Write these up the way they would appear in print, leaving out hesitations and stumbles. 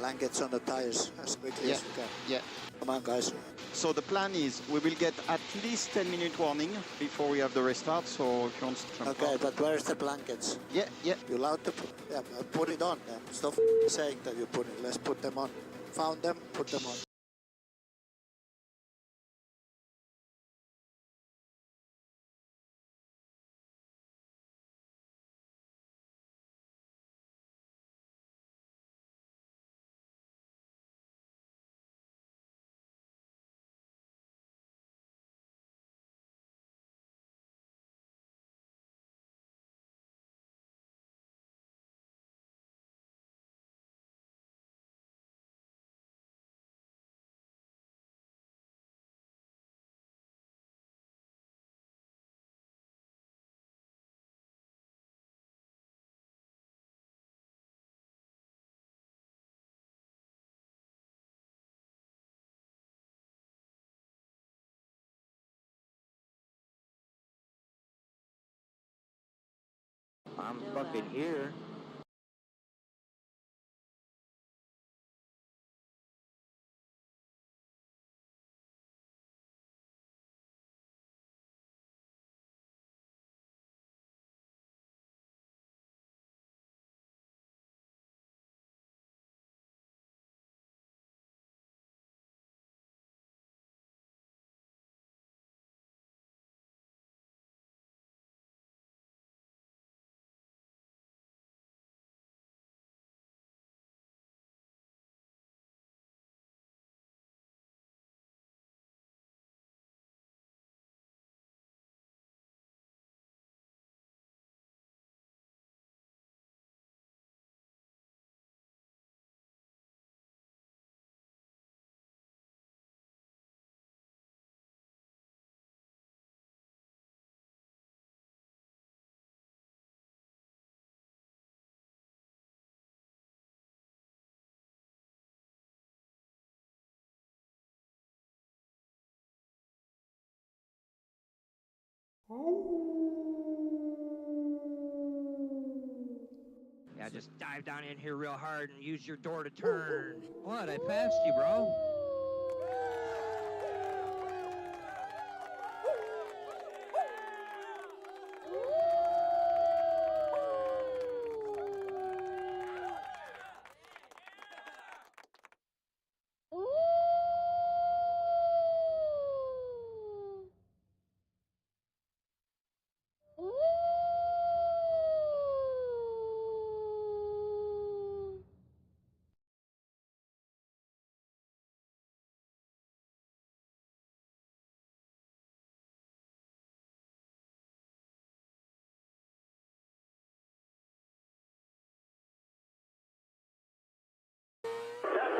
blankets on the tires as quickly as we can. Yeah. Come on, guys. So the plan is we will get at least 10-minute warning before we have the restart. So if you want to jump Okay, out. but where's the blankets? Yeah. You're allowed to put it on then. Stop saying that you put it. Let's put them on. Found them, put them on. I'm fucking here. Yeah, just dive down in here real hard and use your door to turn. What? I passed you, bro.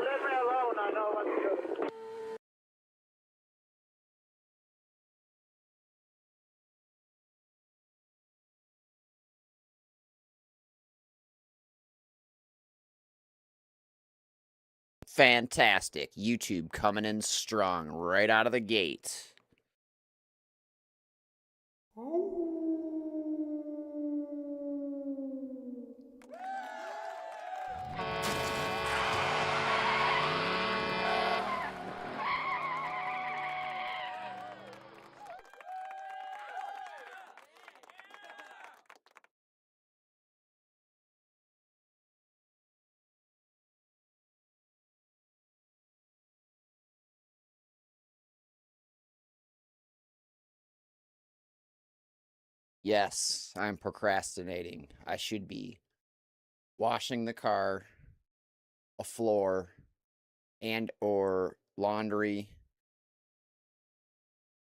Leave me alone, I know what to do. Fantastic. YouTube coming in strong right out of the gate. Yes, I'm procrastinating. I should be washing the car, a floor, and or laundry.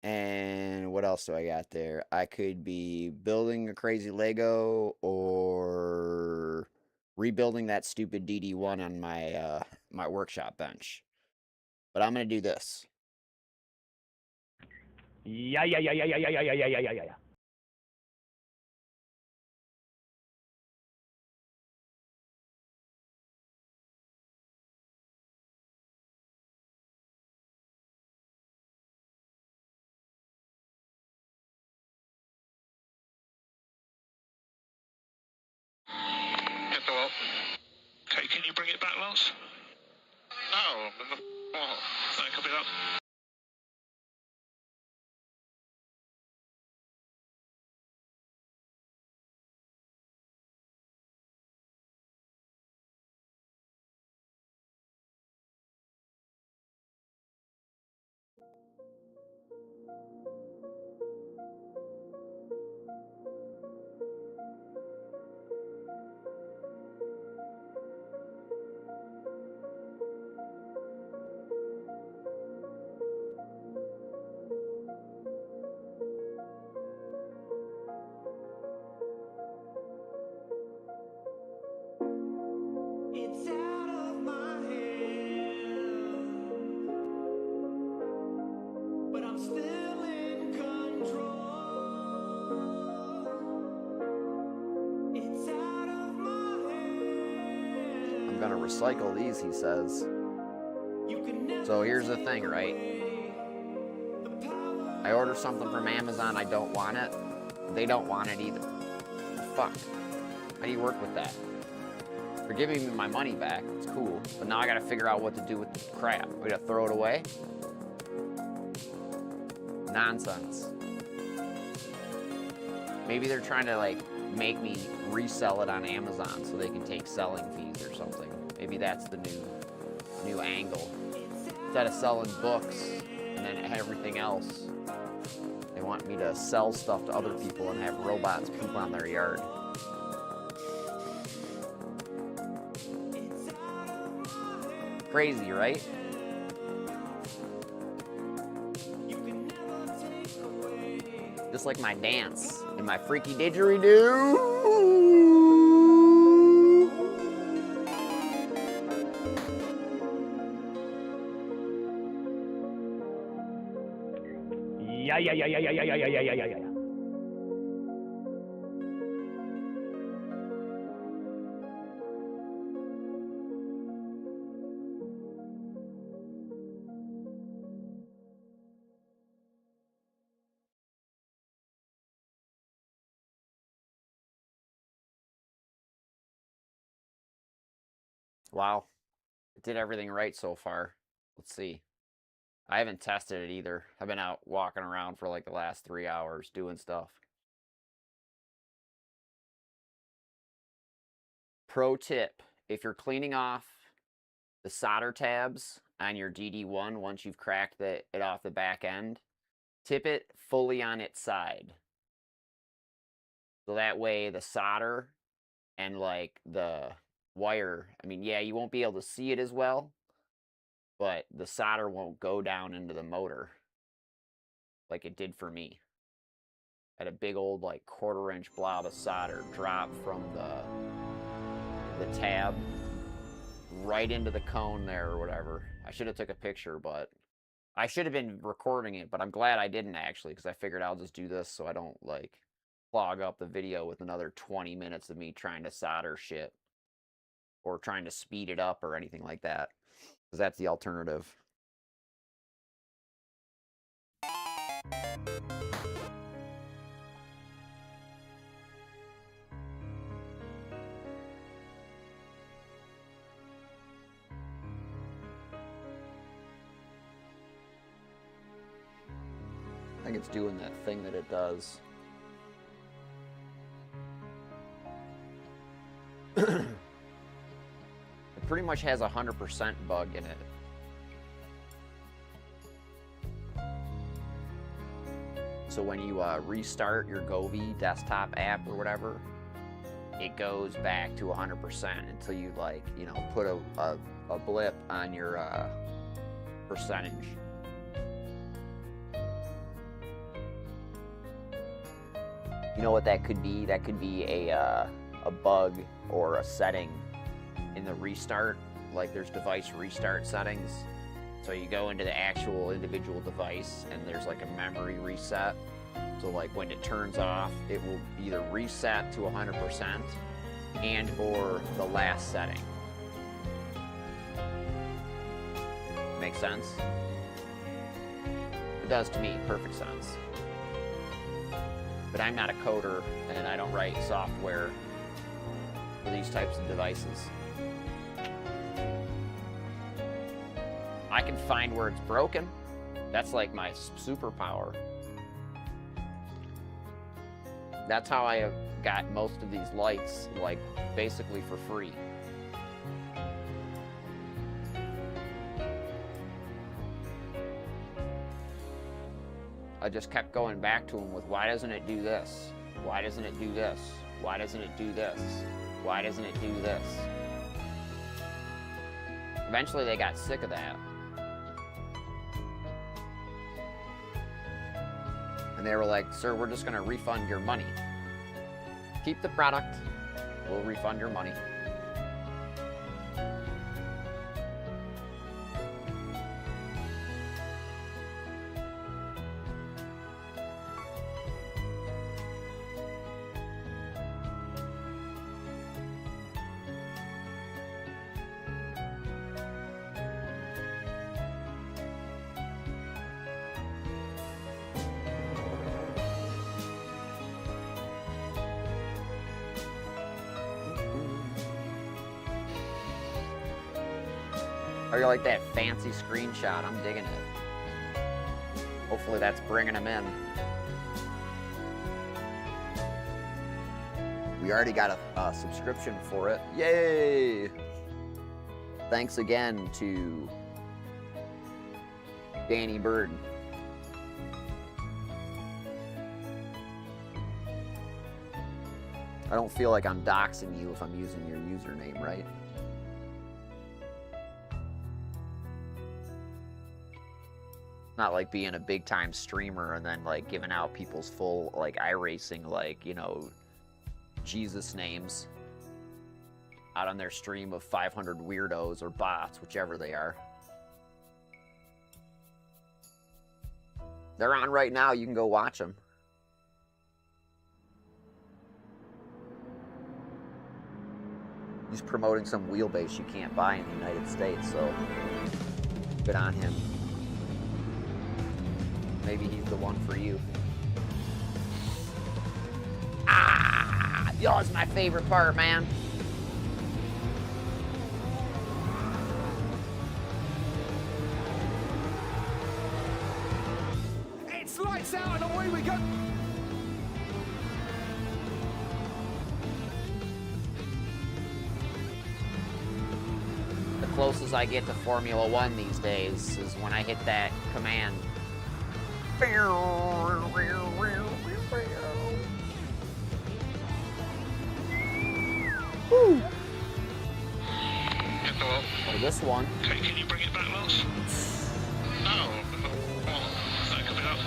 And what else do I got there? I could be building a crazy Lego or rebuilding that stupid DD1 on my my workshop bench. But I'm going to do this. Yeah. Okay, can you bring it back, Lance? Oh, well, that could be that. It's out of my hand, but I'm still in control. It's out of my hand. I'm gonna recycle these, he says. You can never So here's the thing, right? the power. I order something from Amazon, I don't want it. They don't want it either. Fuck. How do you work with that? They're giving me my money back, it's cool. But now I gotta figure out what to do with the crap. We gotta throw it away? Nonsense. Maybe they're trying to like make me resell it on Amazon so they can take selling fees or something. Maybe that's the new angle. Instead of selling books and then everything else, they want me to sell stuff to other people and have robots poop on their yard. Crazy, right? Just like my dance and my freaky didgeridoo. Yeah. Wow. It did everything right so far. Let's see. I haven't tested it either. I've been out walking around for like the last 3 hours doing stuff. Pro tip, if you're cleaning off the solder tabs on your DD1 once you've cracked it off the back end, tip it fully on its side. So that way the solder and like the wire, I mean, yeah, you won't be able to see it as well, but the solder won't go down into the motor like it did for me. I had a big old like 1/4 inch blob of solder drop from the tab right into the cone there or whatever. I should have took a picture, but I should have been recording it, but I'm glad I didn't actually, because I figured I'll just do this so I don't like clog up the video with another 20 minutes of me trying to solder shit or trying to speed it up or anything like that, because that's the alternative. I think it's doing that thing that it does. It pretty much has 100% bug in it. So when you restart your Govee desktop app or whatever, it goes back to 100% until you like, you know, put a blip on your percentage. You know what that could be? That could be a bug or a setting in the restart. Like there's device restart settings. So you go into the actual individual device and there's like a memory reset. So like when it turns off, it will either reset to 100% and or the last setting. Make sense? It does to me, perfect sense. But I'm not a coder and I don't write software for these types of devices. I can find where it's broken. That's like my superpower. That's how I have got most of these lights, like, basically for free. I just kept going back to him with, why doesn't it do this? Why doesn't it do this? Why doesn't it do this? Why doesn't it do this? Eventually they got sick of that. And they were like, sir, we're just gonna refund your money. Keep the product, we'll refund your money. Or you like that fancy screenshot? I'm digging it. Hopefully that's bringing them in. We already got a subscription for it. Yay! Thanks again to Danny Bird. I don't feel like I'm doxing you if I'm using your username, right? Not like being a big time streamer and then like giving out people's full like iRacing, like, you know, Jesus names out on their stream of 500 weirdos or bots, whichever they are. They're on right now. You can go watch them. He's promoting some wheelbase you can't buy in the United States, so good on him. Maybe he's the one for you. Ah! Y'all's my favorite part, man. It's lights out and away we go. The closest I get to Formula One these days is when I hit that command. Woo. Or this one. Okay, can you bring it back, Lars? No. That could be up.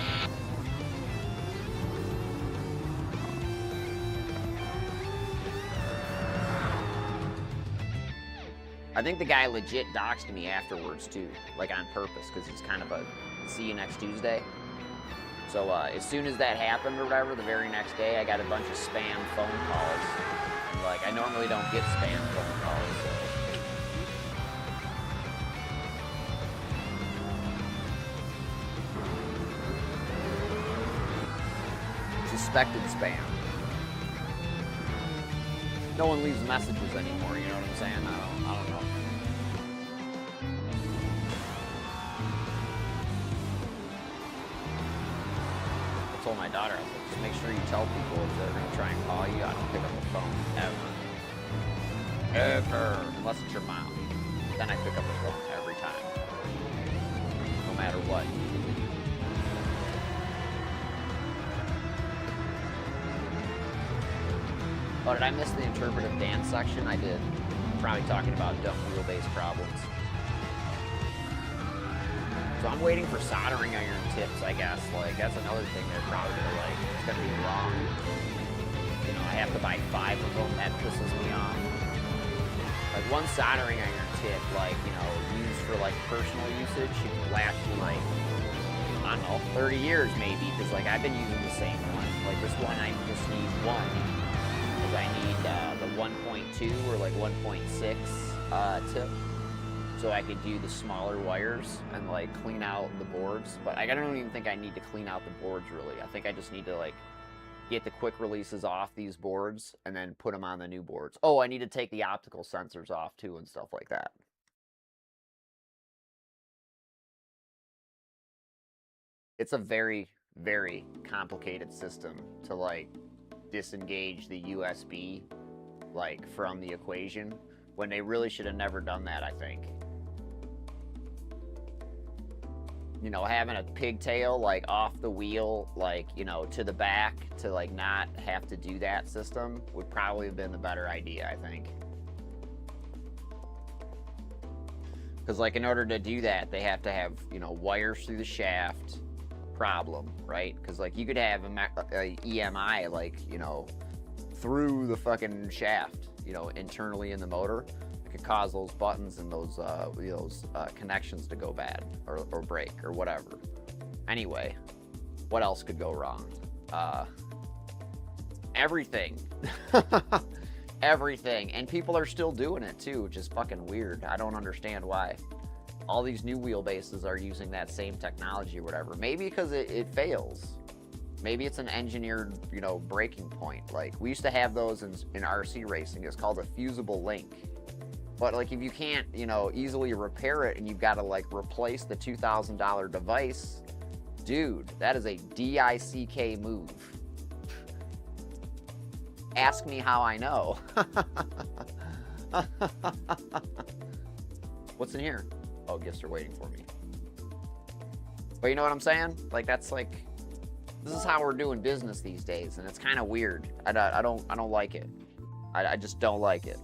I think the guy legit doxed me afterwards too, like on purpose, because he's kind of a see you next Tuesday. So as soon as that happened or whatever, the very next day, I got a bunch of spam phone calls. And, like, I normally don't get spam phone calls, so. Suspected spam. No one leaves messages anymore, you know what I'm saying? I don't know. I told my daughter, I was like, just make sure you tell people if they're going to try and call you, I don't pick up the phone, ever. Ever. Unless it's your mom. Then I pick up the phone every time. No matter what. Oh, did I miss the interpretive dance section? I did. Probably talking about dumb wheelbase problems. So I'm waiting for soldering iron tips, I guess. Like, that's another thing they're probably gonna, like, it's gonna be wrong. You know, I have to buy 5 of them. That pisses me off. Like, one soldering iron tip, like, you know, used for, like, personal usage, should last you, like, I don't know, 30 years maybe, because, like, I've been using the same one. Like, this one, I just need one. Because I need the 1.2 or, like, 1.6 tip. So I could do the smaller wires and like clean out the boards. But I don't even think I need to clean out the boards really. I think I just need to like get the quick releases off these boards and then put them on the new boards. Oh, I need to take the optical sensors off too and stuff like that. It's a very, very complicated system to like disengage the USB like from the equation when they really should have never done that, I think. You know, having a pigtail like off the wheel, like, you know, to the back to like not have to do that system would probably have been the better idea, I think. Because like in order to do that, they have to have, you know, wires through the shaft problem, right? Because like you could have a EMI like, you know, through the fucking shaft, you know, internally in the motor. It could cause those buttons and those connections to go bad or break or whatever. Anyway, what else could go wrong? Everything. Everything. And people are still doing it too, which is fucking weird. I don't understand why. All these new wheelbases are using that same technology or whatever. Maybe because it fails. Maybe it's an engineered, you know, breaking point. Like, we used to have those in RC racing. It's called a fusible link. But, like, if you can't, you know, easily repair it and you've got to, like, replace the $2,000 device, dude, that is a DICK move. Ask me how I know. What's in here? Oh, gifts are waiting for me. But you know what I'm saying? Like, that's like, this is how we're doing business these days, and it's kind of weird. I don't like it. I just don't like it.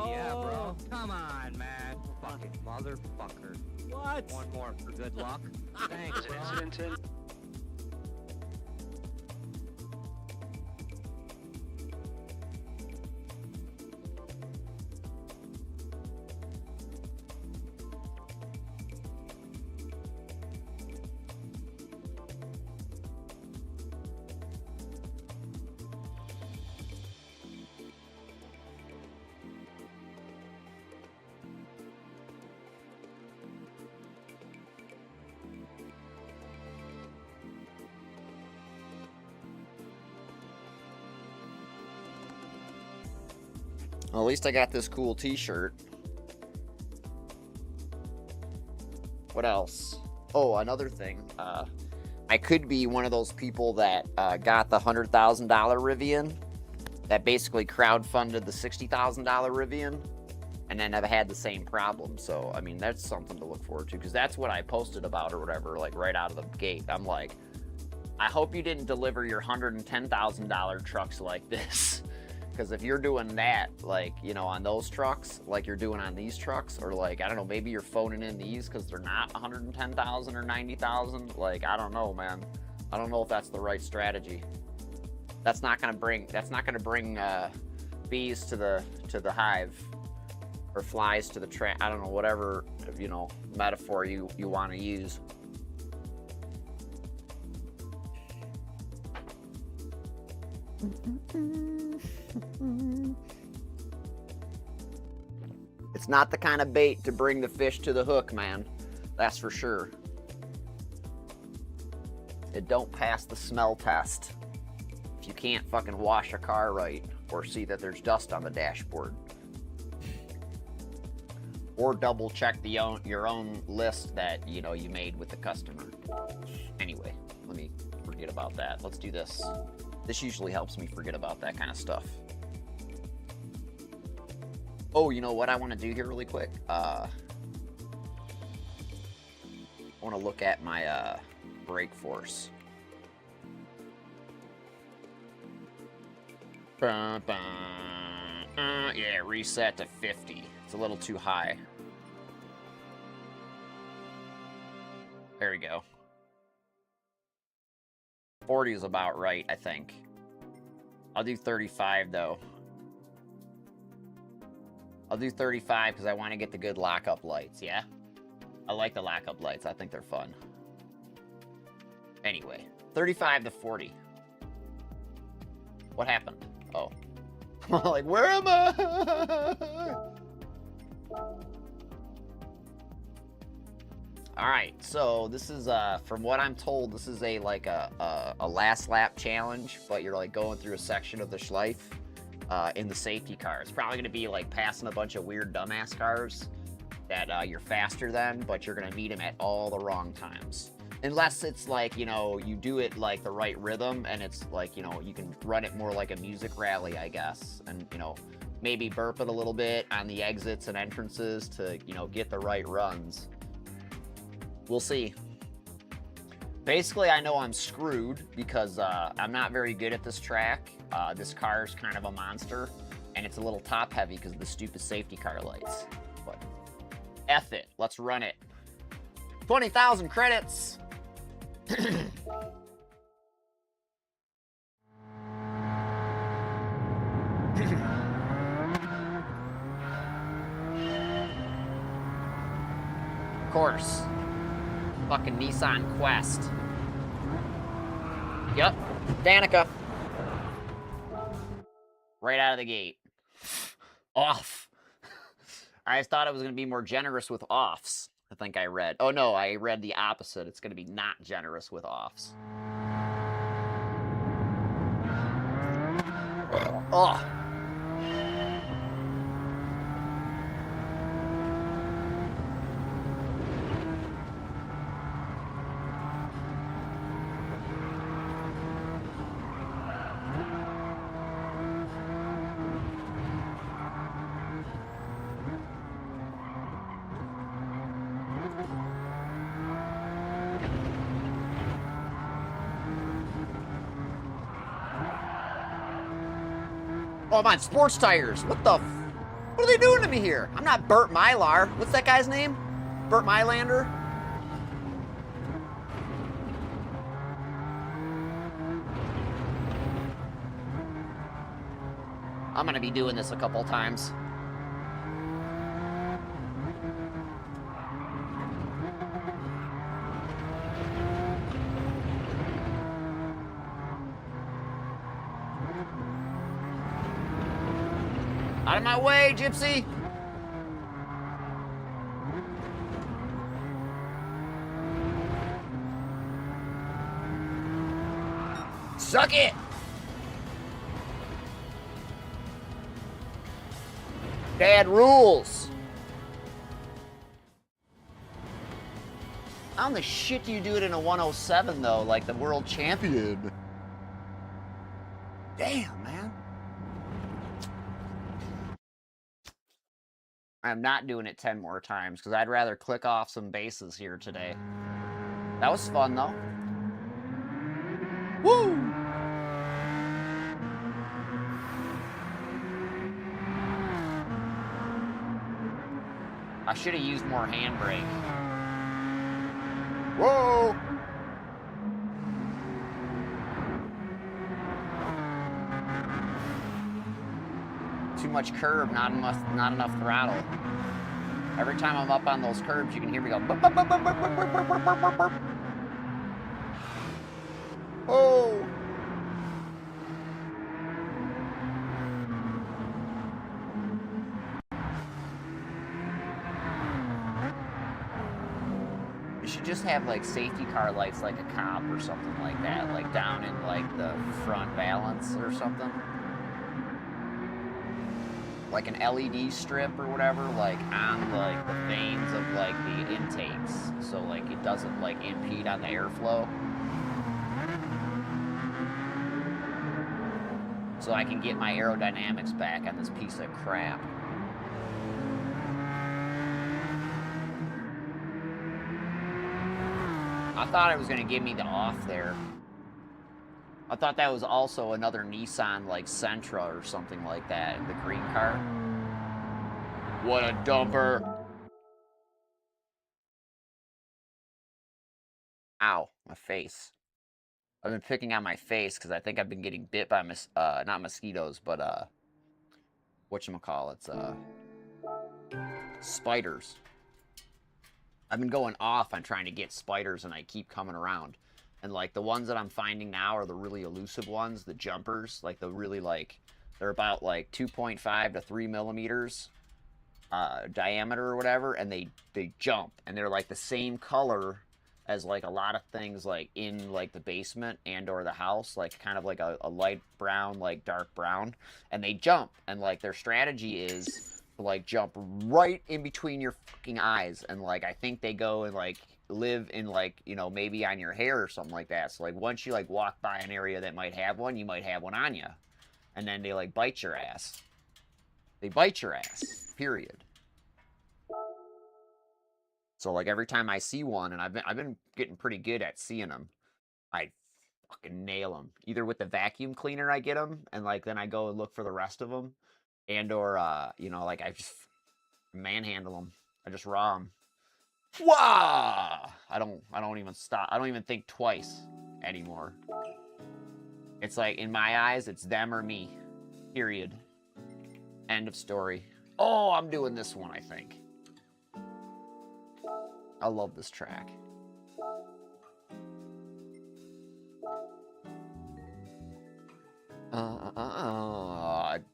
Yeah, bro. Come on, man. Fucking motherfucker. What? One more for good luck. Thanks, bro. Well, at least I got this cool t-shirt. What else? Oh, another thing. I could be one of those people that got the $100,000 Rivian that basically crowdfunded the $60,000 Rivian and then I've had the same problem. So, I mean, that's something to look forward to because that's what I posted about or whatever, like right out of the gate. I'm like, I hope you didn't deliver your $110,000 trucks like this. Because if you're doing that, like, you know, on those trucks, like you're doing on these trucks, or like, I don't know, maybe you're phoning in these because they're not 110,000 or 90,000. Like, I don't know, man. I don't know if that's the right strategy. That's not gonna bring bees to the hive, or flies to the trap. I don't know, whatever, you know, metaphor you want to use. It's not the kind of bait to bring the fish to the hook, man. That's for sure. It don't pass the smell test if you can't fucking wash a car right or see that there's dust on the dashboard. Or double check your own list that, you know, you made with the customer. Anyway, let me forget about that. Let's do this. This usually helps me forget about that kind of stuff. Oh, you know what I want to do here really quick? I want to look at my brake force. Yeah, reset to 50. It's a little too high. There we go. 40 is about right, I think. I'll do 35 though. I'll do 35 because I want to get the good lockup lights, yeah? I like the lockup lights. I think they're fun. Anyway, 35 to 40. What happened? Oh. Like, where am I? Alright, so this is, from what I'm told, this is a last lap challenge, but you're like going through a section of the Schleife in the safety car. It's probably going to be like passing a bunch of weird dumbass cars. that you're faster than, but you're going to meet them at all the wrong times. Unless it's like, you know, you do it like the right rhythm, and it's like, you know, you can run it more like a music rally, I guess. And, you know, maybe burp it a little bit on the exits and entrances to, you know, get the right runs. We'll see. Basically, I know I'm screwed because I'm not very good at this track. This car is kind of a monster, and it's a little top heavy because of the stupid safety car lights. But F it, let's run it. 20,000 credits. Of course. Fucking Nissan Quest. Yep. Danica. Right out of the gate. Off. I just thought it was going to be more generous with offs. I think I read. Oh no, I read the opposite. It's going to be not generous with offs. Oh. Oh, I'm on sports tires. What the what are they doing to me here? I'm not Burt Mylar. What's that guy's name? Burt Mylander? I'm gonna be doing this a couple times. Out of my way, Gypsy! Suck it! Dad rules! How in the shit do you do it in a 107, though, like the world champion? Damn, man. I'm not doing it 10 more times, because I'd rather click off some bases here today. That was fun, though. Woo! I should have used more handbrake. Whoa! Too much curb, not enough throttle. Every time I'm up on those curbs, you can hear me go. Burp, burp, burp, burp, burp, burp, burp, burp, burp, burp. Oh! You should just have like safety car lights, like a cop or something like that, like down in like the front valance or something. Like an LED strip or whatever, like on like the vanes of like the intakes, so like it doesn't like impede on the airflow. So I can get my aerodynamics back on this piece of crap. I thought it was gonna give me the off there. I thought that was also another Nissan, like Sentra or something like that, the green car. What a dumper. Ow, my face. I've been picking on my face because I think I've been getting bit by, not mosquitoes, but, whatchamacallits, spiders. I've been going off on trying to get spiders and I keep coming around. And, like, the ones that I'm finding now are the really elusive ones, the jumpers. Like, the really, like, they're about, like, 2.5 to 3 millimeters diameter or whatever. And they jump. And they're, like, the same color as, like, a lot of things, like, in, like, the basement and or the house. Like, kind of like a light brown, like, dark brown. And they jump. And, like, their strategy is like jump right in between your fucking eyes, and like I think they go and like live in like, you know, maybe on your hair or something like that. So like once you like walk by an area that might have one, you might have one on you, and then they like bite your ass. They bite your ass. Period. So like every time I see one, and I've been getting pretty good at seeing them, I fucking nail them. Either with the vacuum cleaner I get them, and like then I go and look for the rest of them, and or you know, like I just manhandle them. I just raw them. Wah! I don't even stop. I don't even think twice anymore. It's like in my eyes, it's them or me. Period. End of story. Oh, I'm doing this one, I think. I love this track.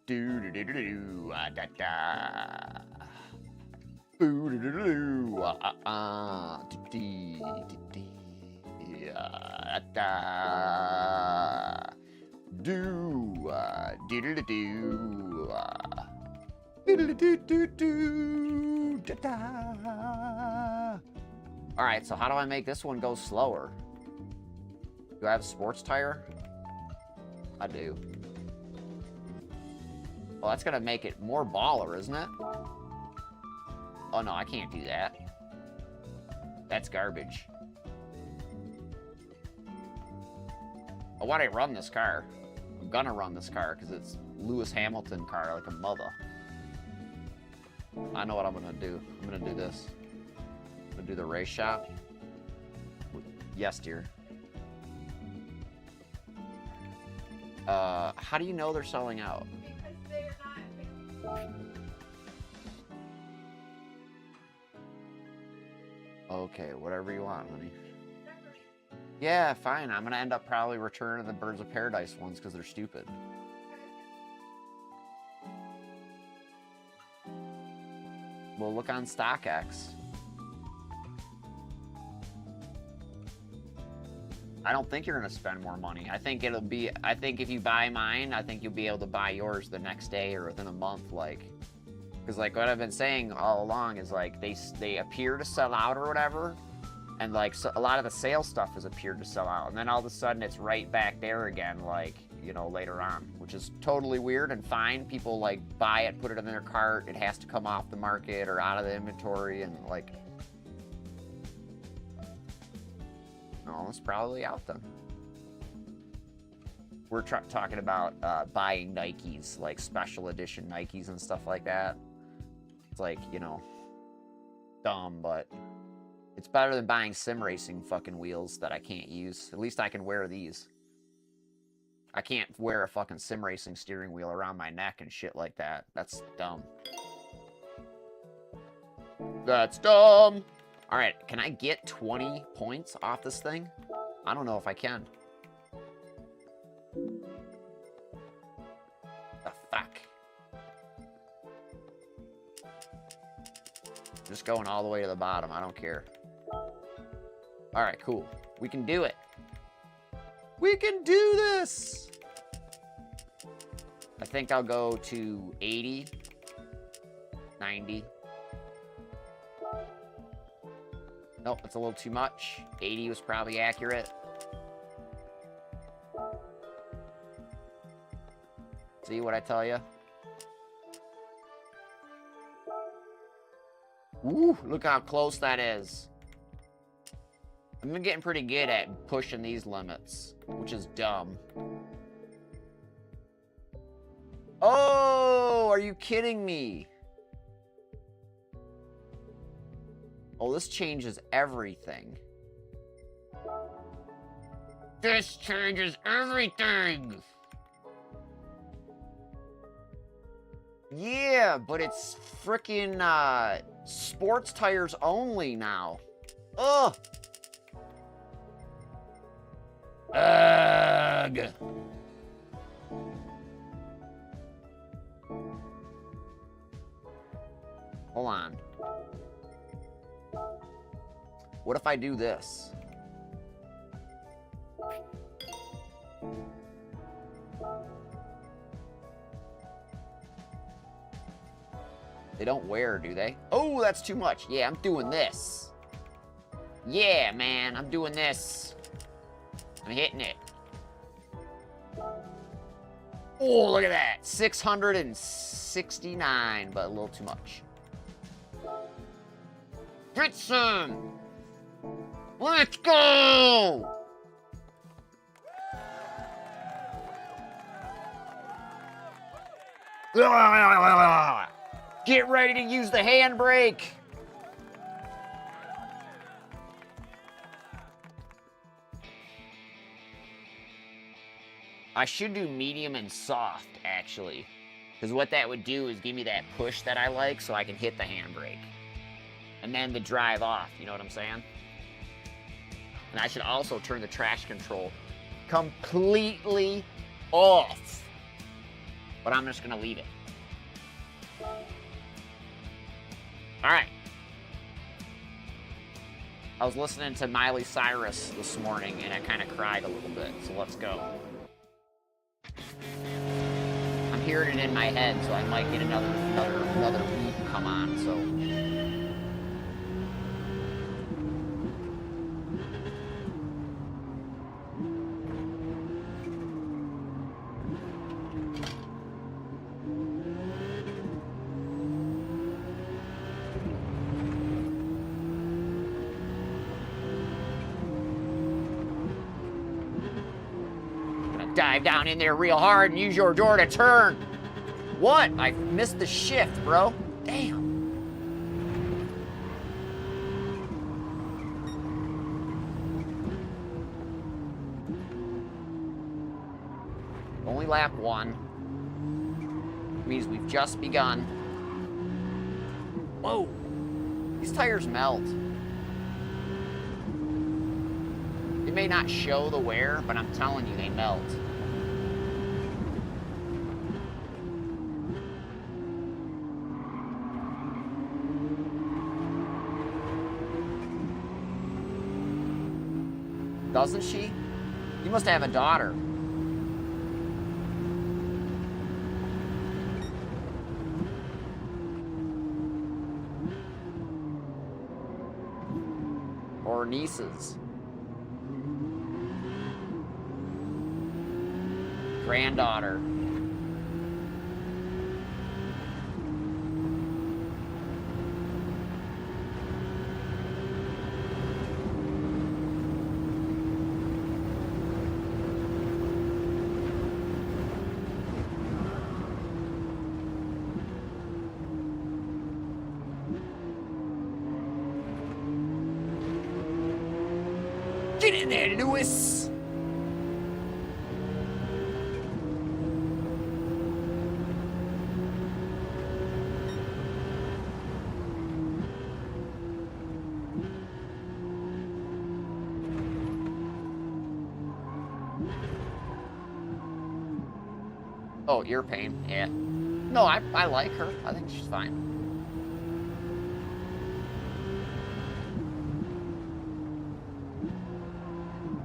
Do do do do do da da. Boo do do do da. Do do do do do da. All right, so how do I make this one go slower? Do I have a sports tire? I do. Well, that's gonna make it more baller, isn't it? Oh no, I can't do that. That's garbage. Oh, why did I run this car? I'm gonna run this car because it's Lewis Hamilton car like a mother. I know what I'm gonna do. I'm gonna do this. I'm gonna do the race shop. Yes, dear. How do you know they're selling out? Because they're not. Okay, whatever you want, honey. Yeah, fine. I'm gonna end up probably returning the Birds of Paradise ones because they're stupid. We'll look on StockX. I don't think you're gonna spend more money. I think it'll be. I think if you buy mine, I think you'll be able to buy yours the next day or within a month, like. Because like what I've been saying all along is like they appear to sell out or whatever, and like so a lot of the sale stuff has appeared to sell out, and then all of a sudden it's right back there again, like, you know, later on, which is totally weird and fine. People like buy it, put it in their cart, it has to come off the market or out of the inventory, and like, oh, it's probably out then. We're talking about buying Nikes, like special edition Nikes and stuff like that. It's like, you know, dumb, but it's better than buying sim racing fucking wheels that I can't use. At least I can wear these. I can't wear a fucking sim racing steering wheel around my neck and shit like that. That's dumb. That's dumb. All right, can I get 20 points off this thing? I don't know if I can. The fuck? Just going all the way to the bottom. I don't care. All right, cool. We can do it. We can do this. I think I'll go to 80, 90. Nope, that's a little too much. 80 was probably accurate. See what I tell you? Woo, look how close that is. I'm getting pretty good at pushing these limits, which is dumb. Oh, are you kidding me? Oh, this changes everything. This changes everything! Yeah, but it's frickin' sports tires only now. Ugh! Ugh! Hold on. What if I do this? They don't wear, do they? Oh, that's too much. Yeah, I'm doing this. Yeah, man, I'm doing this. I'm hitting it. Oh, look at that. 669, but a little too much. Get some. Let's go. Get ready to use the handbrake. I should do medium and soft, actually. Because what that would do is give me that push that I like so I can hit the handbrake. And then the drive off, you know what I'm saying? And I should also turn the traction control completely off. But I'm just going to leave it. All right. I was listening to Miley Cyrus this morning, and I kind of cried a little bit, so let's go. I'm hearing it in my head, so I might get another beat come on, so... Dive down in there real hard and use your door to turn. What? I missed the shift, bro. Damn. Only lap 1. Means we've just begun. Whoa. These tires melt. They may not show the wear, but I'm telling you, they melt. Doesn't she? You must have a daughter. Or nieces. Granddaughter. Get in there, Lewis! Oh, ear pain, yeah. No, I like her. I think she's fine.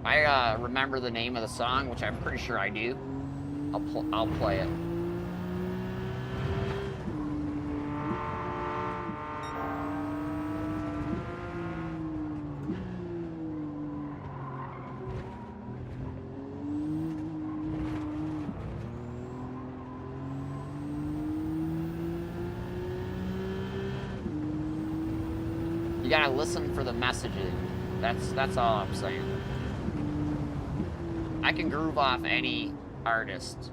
I remember the name of the song, which I'm pretty sure I do. I'll play it. You gotta listen for the messaging. That's all I'm saying. I can groove off any artist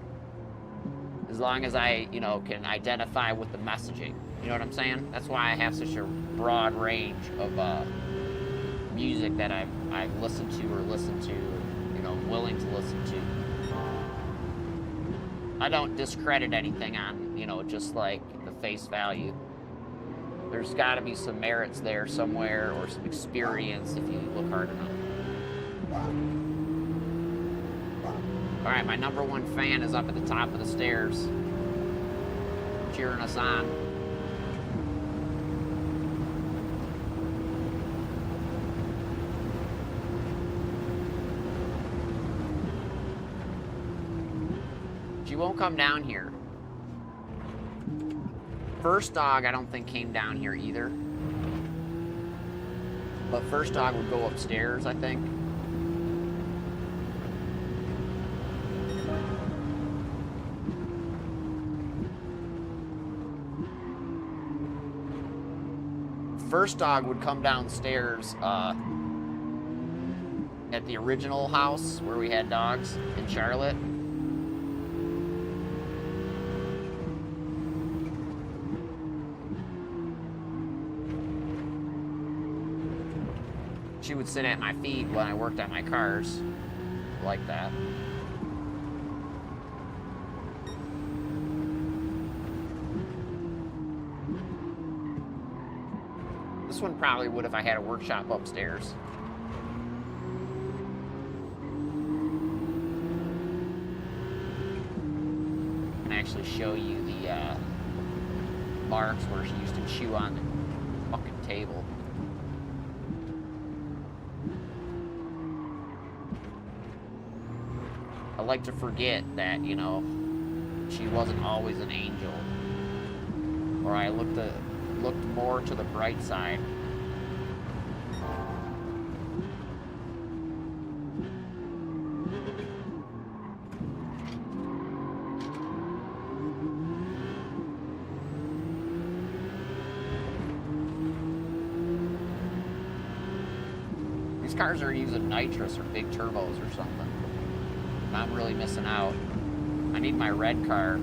as long as I, can identify with the messaging. You know what I'm saying? That's why I have such a broad range of music that I've listened to or listened to, willing to listen to. I don't discredit anything on, just like the face value. There's got to be some merits there somewhere or some experience if you look hard enough. All right, my #1 fan is up at the top of the stairs, cheering us on. She won't come down here. First dog, I don't think came down here either. But first dog would go upstairs, I think. First dog would come downstairs at the original house where we had dogs in Charlotte. She would sit at my feet when I worked on my cars, like that. This one probably would if I had a workshop upstairs. I can actually show you the marks where she used to chew on the fucking table. I like to forget that, you know, she wasn't always an angel. Or I looked more to the bright side. These cars are using nitrous or big turbos or something. I'm really missing out. I need my red car.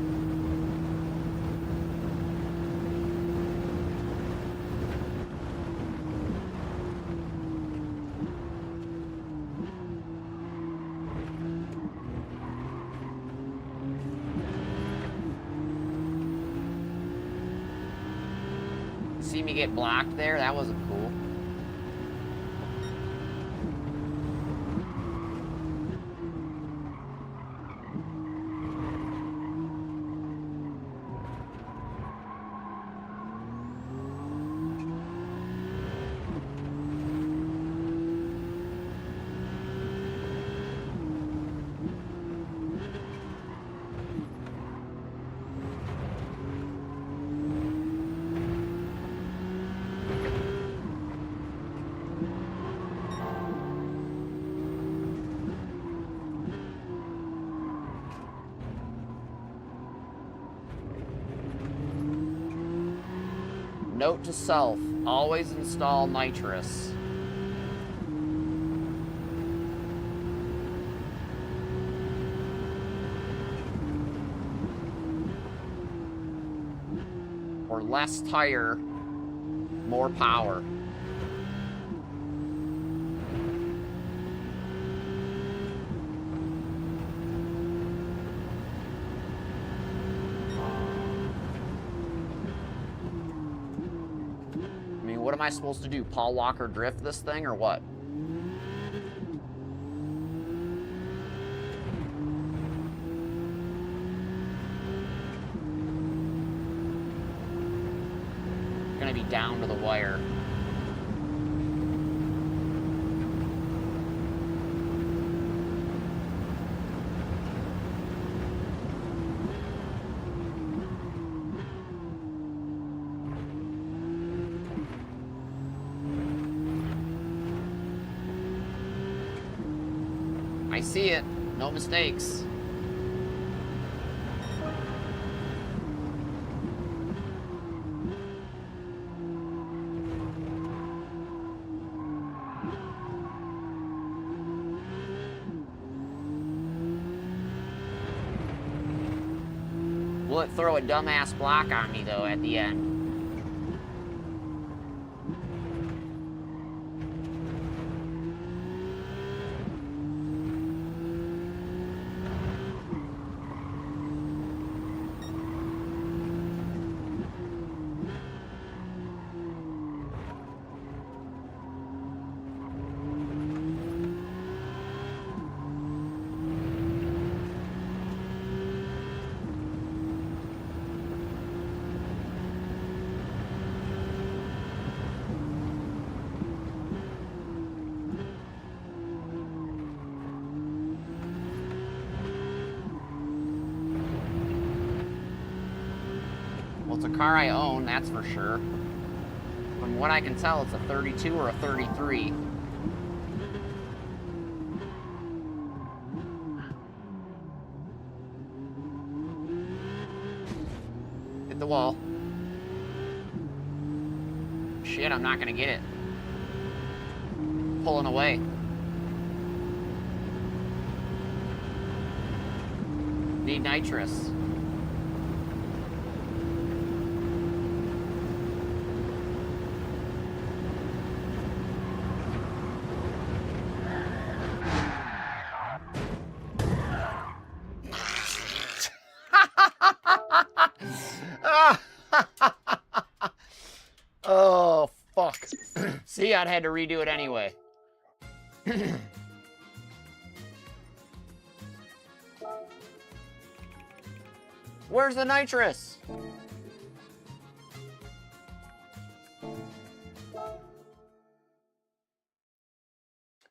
See me get blocked there? That wasn't cool. Note to self, always install nitrous. Or less tire, more power. What am I supposed to do? Paul Walker drift this thing or what? Gonna be down to the wire. I see it. No mistakes. Will it throw a dumbass block on me, though, at the end? Well, it's a car I own, that's for sure. From what I can tell, it's a 32 or a 33. Hit the wall. Shit, I'm not gonna get it. Pulling away. Need nitrous. Oh, fuck. See, I'd had to redo it anyway. Where's the nitrous?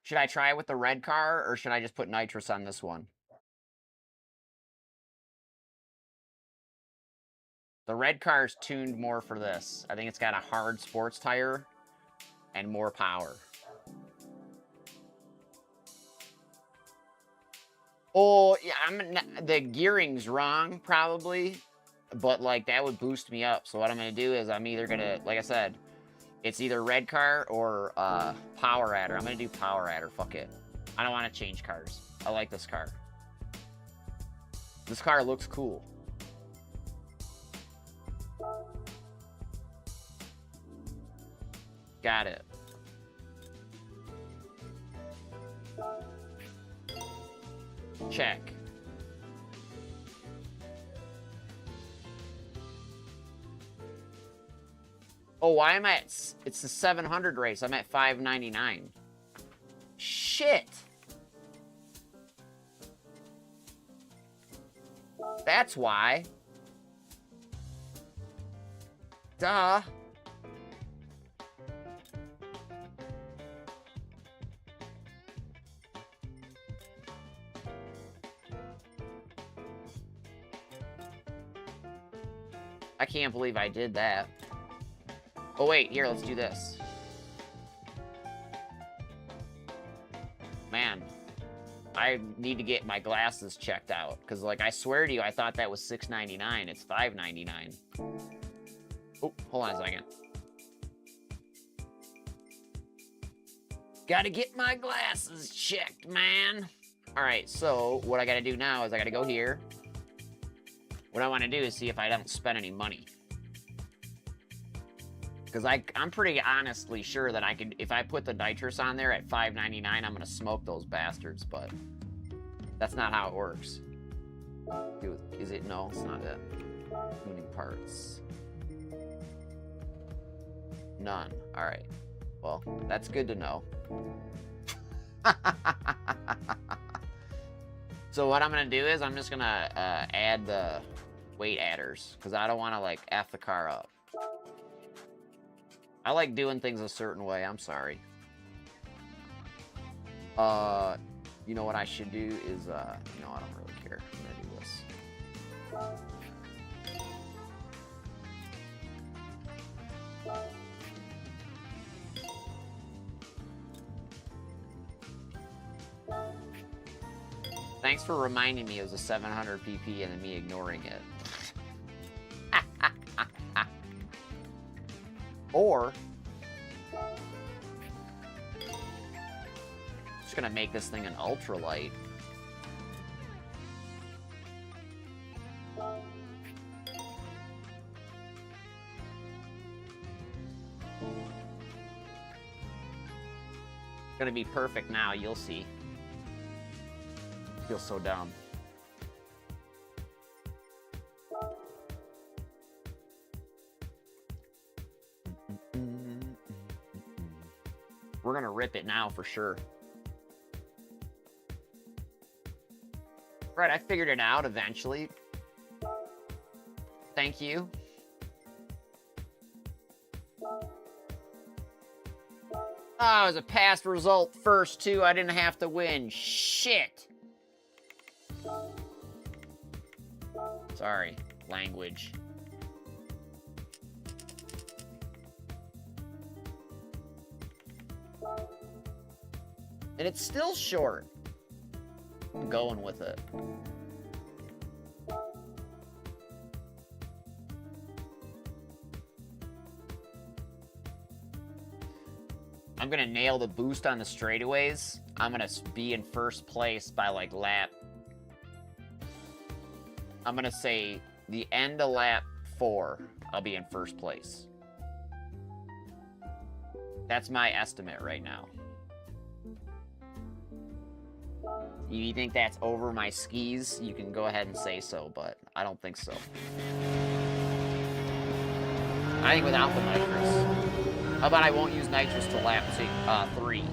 Should I try it with the red car, or should I just put nitrous on this one? The red car is tuned more for this. I think it's got a hard sports tire and more power. Oh, yeah, the gearing's wrong, probably. But, like, that would boost me up. So what I'm going to do is I'm either going to, like I said, it's either red car or power adder. I'm going to do power adder. Fuck it. I don't want to change cars. I like this car. This car looks cool. Got it. Check. Oh, why am I at... It's the 700 race. I'm at 599. Shit. That's why. Duh. I can't believe I did that. Oh, wait. Here, let's do this. Man. I need to get my glasses checked out. Because, like, I swear to you, I thought that was $6.99. It's $5.99. Oh, hold on a second. Gotta get my glasses checked, man. All right, so what I gotta do now is I gotta go here. What I want to do is see if I don't spend any money. Because I'm pretty honestly sure that I could, if I put the nitrous on there at $5.99, I'm going to smoke those bastards, but that's not how it works. Is it? No, it's not it. Tuning parts. None. All right. Well, that's good to know. So what I'm going to do is I'm just going to add the weight adders because I don't want to, like, F the car up. I like doing things a certain way. I'm sorry. You know what I should do is, no, I don't really care. I'm going to do this. Thanks for reminding me it was a 700 pp and then me ignoring it. Or just gonna make this thing an ultralight. Gonna be perfect now, you'll see. Feels so dumb. We're gonna rip it now for sure. Right, I figured it out eventually. Thank you. Oh, it was a past result first, too. I didn't have to win. Shit. Sorry. Language. And it's still short. I'm going with it. I'm gonna nail the boost on the straightaways. I'm gonna be in first place by like lap. I'm gonna say the end of lap 4, I'll be in first place. That's my estimate right now. You think that's over my skis? You can go ahead and say so, but I don't think so. I think without the nitrous. How about I won't use nitrous till lap 3?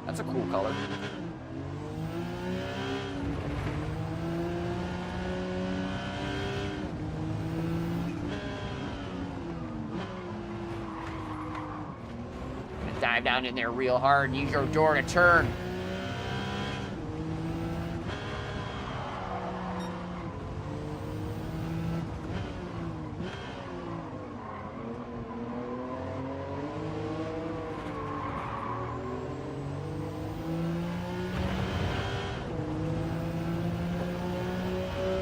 That's a cool color. Dive down in there real hard and use your door to turn.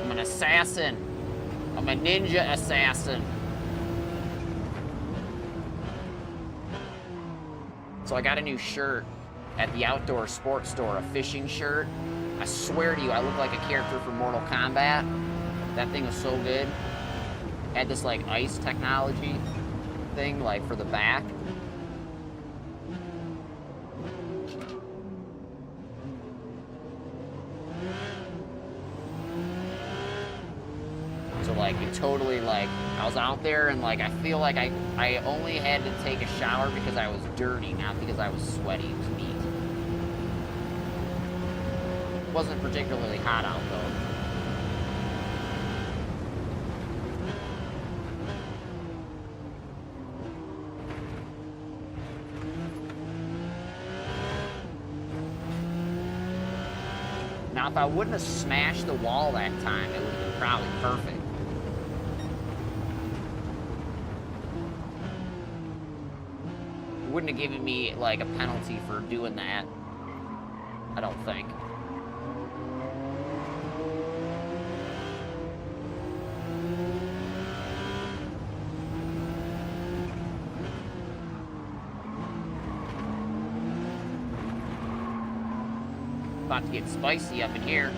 I'm an assassin. I'm a ninja assassin. So I got a new shirt at the outdoor sports store, a fishing shirt. I swear to you, I look like a character from Mortal Kombat. That thing was so good. Had this like ice technology thing like for the back. So like it totally like, I was out there and like I feel like I only had to take a shower because I was dirty, not because I was sweaty. It was neat. It wasn't particularly hot out though. Now if I wouldn't have smashed the wall that time, it would have been probably perfect. Wouldn't have given me like a penalty for doing that. I don't think. About to get spicy up in here.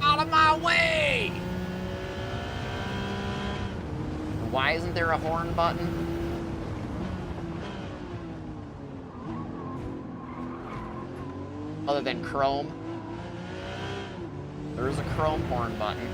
Out of my way! Why isn't there a horn button? Other than chrome. There is a chrome horn button.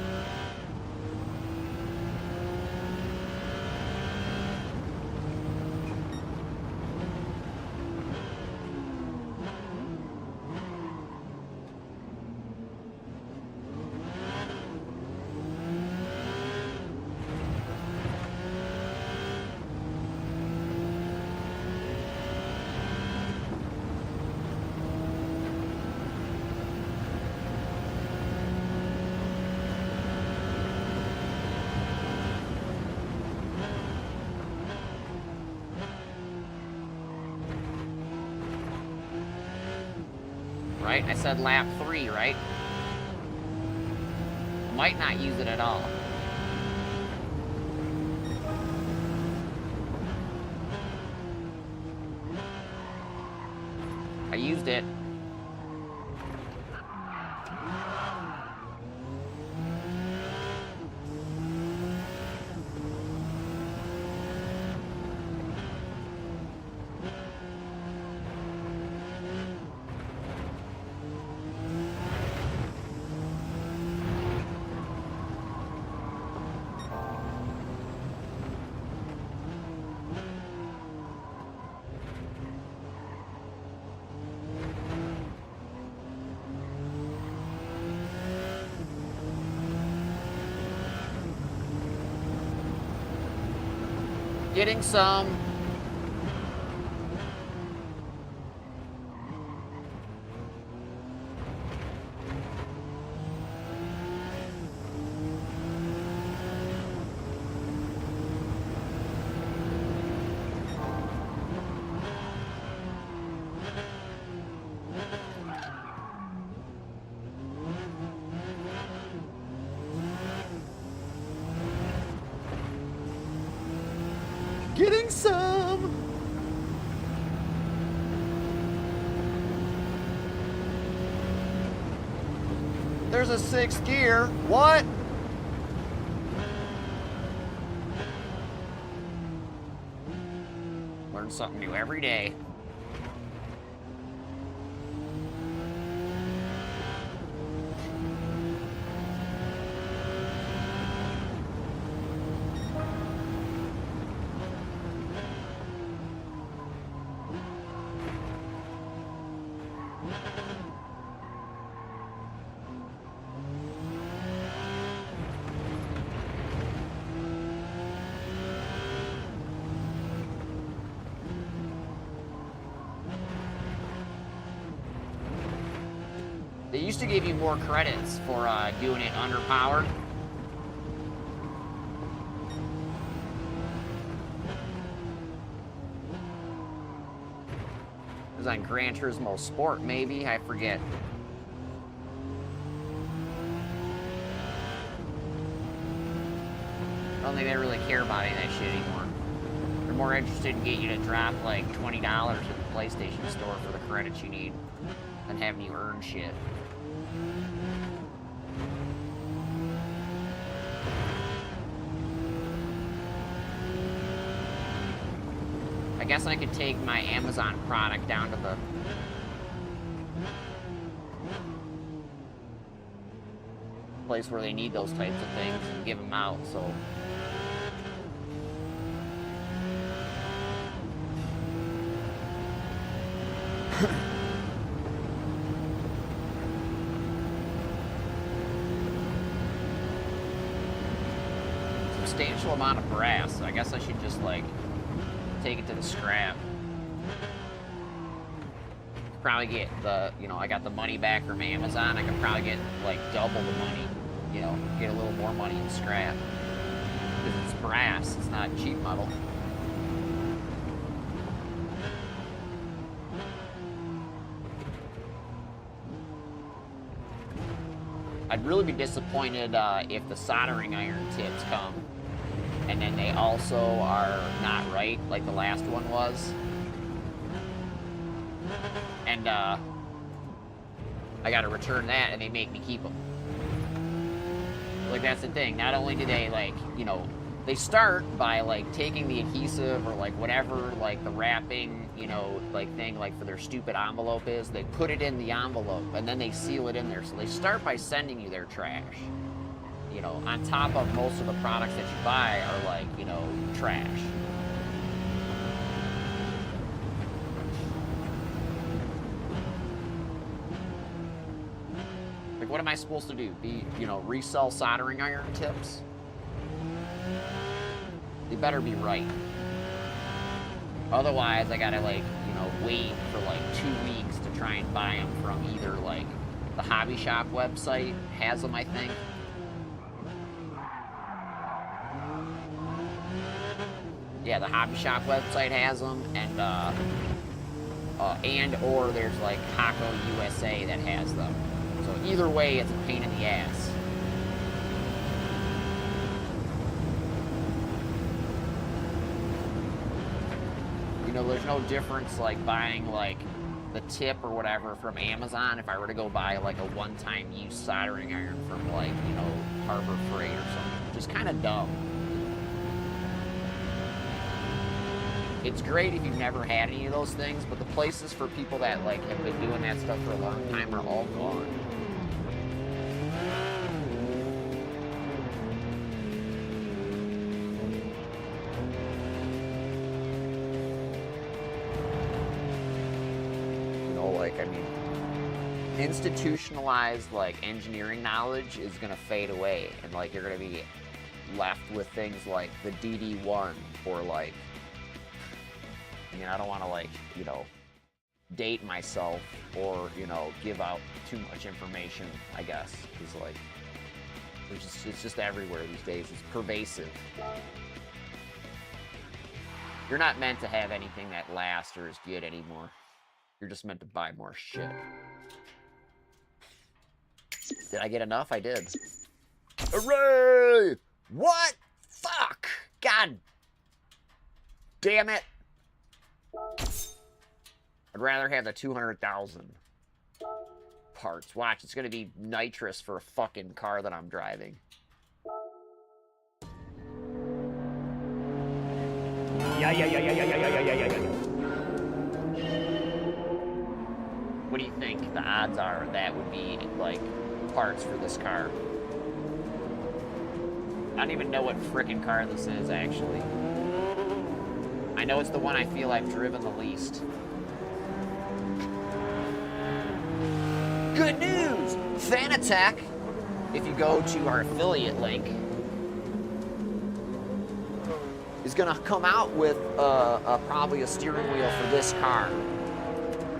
Right? I said lap 3, right? Might not use it at all. I used it. Getting some. Getting some. There's a 6th gear. What? Learn something new every day. They used to give you more credits for doing it underpowered. It was on Gran Turismo Sport, maybe, I forget. I don't think they really care about any of that shit anymore. They're more interested in getting you to drop like $20 at the PlayStation Store for the credits you need than having you earn shit. I guess I could take my Amazon product down to the place where they need those types of things and give them out, so. Substantial amount of brass, so I guess I should just like take it to the scrap. Probably get the, you know, I got the money back from Amazon. I could probably get like double the money, you know, get a little more money in scrap. Because it's brass, it's not cheap metal. I'd really be disappointed if the soldering iron tips come and then they also are not right, like the last one was. And I gotta return that and they make me keep them. Like, that's the thing. Not only do they, like, you know, they start by like taking the adhesive or like whatever, like the wrapping, you know, like thing, like for their stupid envelope is, they put it in the envelope and then they seal it in there. So they start by sending you their trash. You know, on top of most of the products that you buy are like, you know, trash. Like, what am I supposed to do? Be, you know, resell soldering iron tips? They better be right. Otherwise, I gotta, like, you know, wait for like 2 weeks to try and buy them from either like the hobby shop website has them, I think. Yeah, the hobby shop website has them, and or there's like Hako USA that has them. So either way, it's a pain in the ass. You know, there's no difference like buying like the tip or whatever from Amazon if I were to go buy like a one-time use soldering iron from like, you know, Harbor Freight or something. Which is kind of dumb. It's great if you've never had any of those things, but the places for people that like have been doing that stuff for a long time are all gone. You know, like, I mean, institutionalized like engineering knowledge is gonna fade away, and like you're gonna be left with things like the DD1 or like, I mean, I don't want to like, you know, date myself or, you know, give out too much information, I guess, because like, it's just everywhere these days. It's pervasive. You're not meant to have anything that lasts or is good anymore. You're just meant to buy more shit. Did I get enough? I did. Hooray! What? Fuck! God damn it! I'd rather have the 200,000 parts. Watch, it's gonna be nitrous for a fucking car that I'm driving. What do you think the odds are that would be, like, parts for this car? I don't even know what frickin' car this is, actually. I know it's the one I feel I've driven the least. Good news! Fanatec, if you go to our affiliate link, is gonna come out with probably a steering wheel for this car.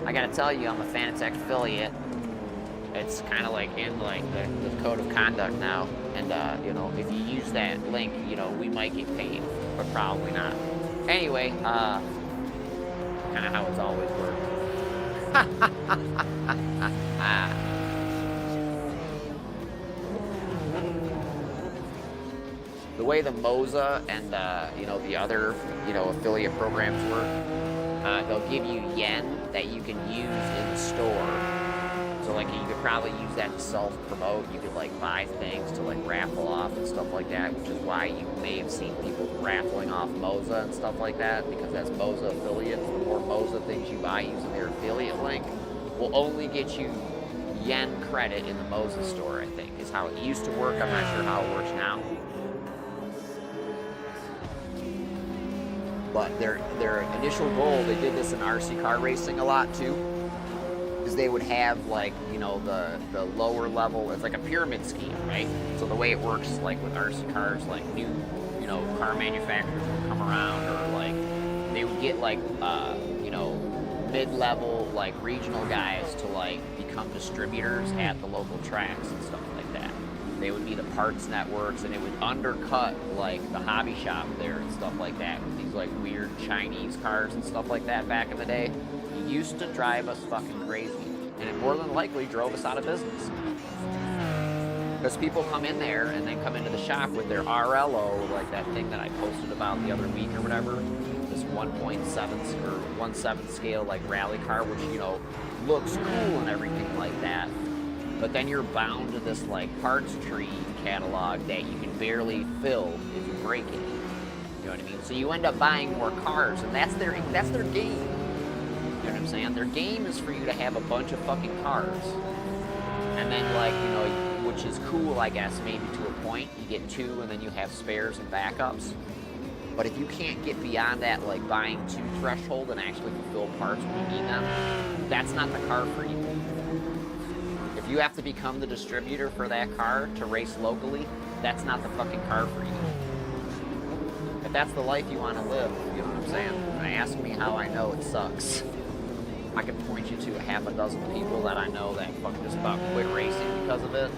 I gotta tell you, I'm a Fanatec affiliate. It's kind of like in like the code of conduct now, and you know, if you use that link, you know, we might get paid, but probably not. Anyway, kind of how it's always worked. The way the Moza and you know, the other, you know, affiliate programs work, they'll give you yen that you can use in the store. So like you could probably use that to self-promote. You could like buy things to like raffle off and stuff like that, which is why you may have seen people raffling off Moza and stuff like that, because that's Moza affiliates. The more Moza things you buy using their affiliate link will only get you yen credit in the Moza store, I think, is how it used to work. I'm not sure how it works now. But their initial goal, they did this in RC car racing a lot too, is they would have like, you know, the lower level, it's like a pyramid scheme, right? So the way it works is like with RC cars, like new, you know, car manufacturers would come around, or like they would get like, you know, mid-level like regional guys to like become distributors at the local tracks and stuff like that. They would be the parts networks, and it would undercut like the hobby shop there and stuff like that with these like weird Chinese cars and stuff like that back in the day. It used to drive us fucking crazy, and it more than likely drove us out of business. Because people come in there and then come into the shop with their RLO, like that thing that I posted about the other week or whatever, this 1.7 or 1/7 scale like rally car, which, you know, looks cool and everything like that. But then you're bound to this like parts tree catalog that you can barely fill if you break it. You know what I mean? So you end up buying more cars, and that's their game. You know what I'm saying? Their game is for you to have a bunch of fucking cars. And then, like, you know, which is cool, I guess, maybe to a point. You get two, and then you have spares and backups. But if you can't get beyond that, like, buying two threshold and actually fulfill parts when you need them, that's not the car for you. If you have to become the distributor for that car to race locally, that's not the fucking car for you. If that's the life you want to live, you know what I'm saying? And ask me how I know it sucks. I can point you to a half a dozen people that I know that fucking just about quit racing because of it.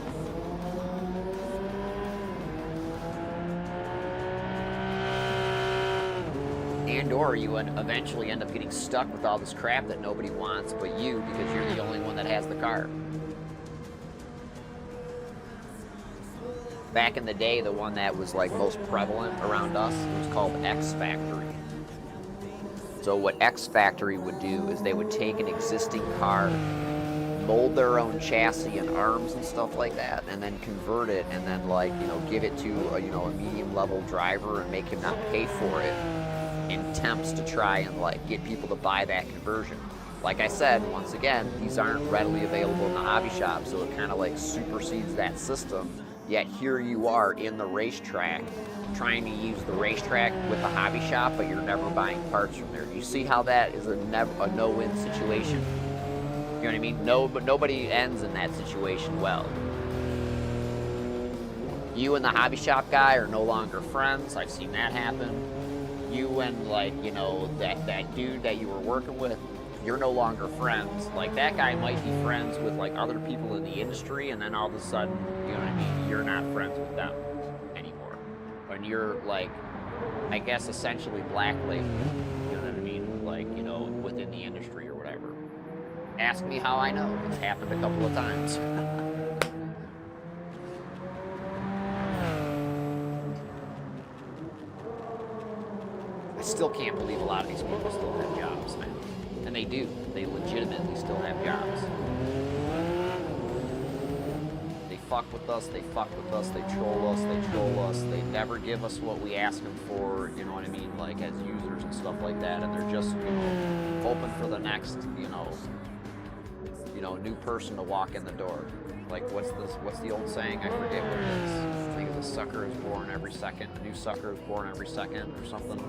And or you eventually end up getting stuck with all this crap that nobody wants but you, because you're the only one that has the car. Back in the day, the one that was like most prevalent around us was called X Factory. So what X Factory would do is they would take an existing car, mold their own chassis and arms and stuff like that, and then convert it, and then, like, you know, give it to a, you know, a medium level driver and make him not pay for it in attempts to try and like get people to buy that conversion. Like I said, once again, these aren't readily available in the hobby shop, so it kind of like supersedes that system. Yet here you are in the racetrack, trying to use the racetrack with the hobby shop, but you're never buying parts from there. You see how that is a no-win situation? You know what I mean? No, but nobody ends in that situation well. You and the hobby shop guy are no longer friends. I've seen that happen. You and, like, you know, that dude that you were working with, you're no longer friends. Like, that guy might be friends with, like, other people in the industry, and then all of a sudden, you know what I mean, you're not friends with them anymore. When you're, like, I guess essentially black label, you know what I mean? Like, you know, within the industry or whatever. Ask me how I know. It's happened a couple of times. I still can't believe a lot of these people still have jobs, man. And they do. They legitimately still have jobs. They fuck with us, they fuck with us, they troll us, they troll us. They never give us what we ask them for, you know what I mean, like as users and stuff like that. And they're just, you know, hoping for the next, you know, new person to walk in the door. Like, what's the old saying? I forget what it is. I think it's a sucker is born every second. A new sucker is born every second or something.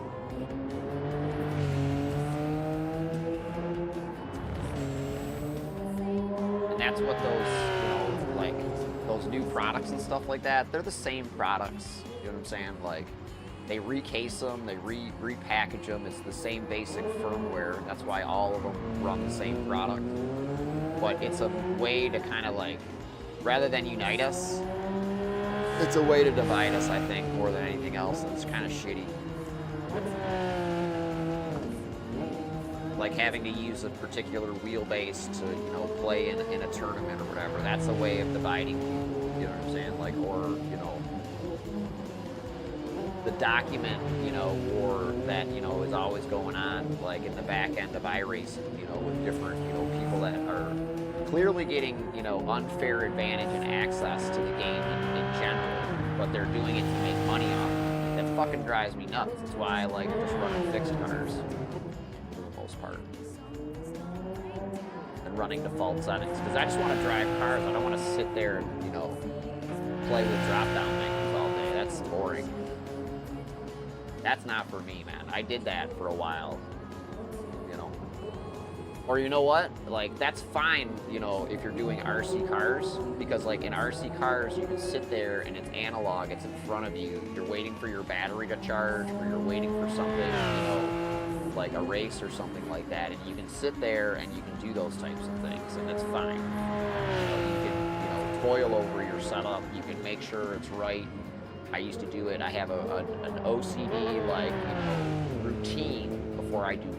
And that's what those, you know, like, those new products and stuff like that, they're the same products. You know what I'm saying? Like, they recase them, they repackage them. It's the same basic firmware. That's why all of them run the same product. But it's a way to kind of like, rather than unite us, it's a way to divide us, I think, more than anything else. It's kind of shitty. Like having to use a particular wheelbase to, you know, play in a tournament or whatever. That's a way of dividing people, you know what I'm saying? Like, or, you know, the document, you know, war that, you know, is always going on, like in the back end of iRacing, you know, with different, you know, people that are clearly getting, you know, unfair advantage and access to the game in general, but they're doing it to make money off it. That fucking drives me nuts. That's why I like just running fixed cars for the most part. And running default settings, because I just want to drive cars. I don't want to sit there and, you know, play with drop-down menus all day. That's boring. That's not for me, man. I did that for a while, you know. Or you know what? Like, that's fine, you know, if you're doing RC cars, because like in RC cars, you can sit there and it's analog, it's in front of you. You're waiting for your battery to charge, or you're waiting for something, you know, like a race or something like that, and you can sit there and you can do those types of things, and it's fine. You know, you can, you know, toil over your setup. You can make sure it's right. I used to do it. I have an OCD, like, you know, routine before I do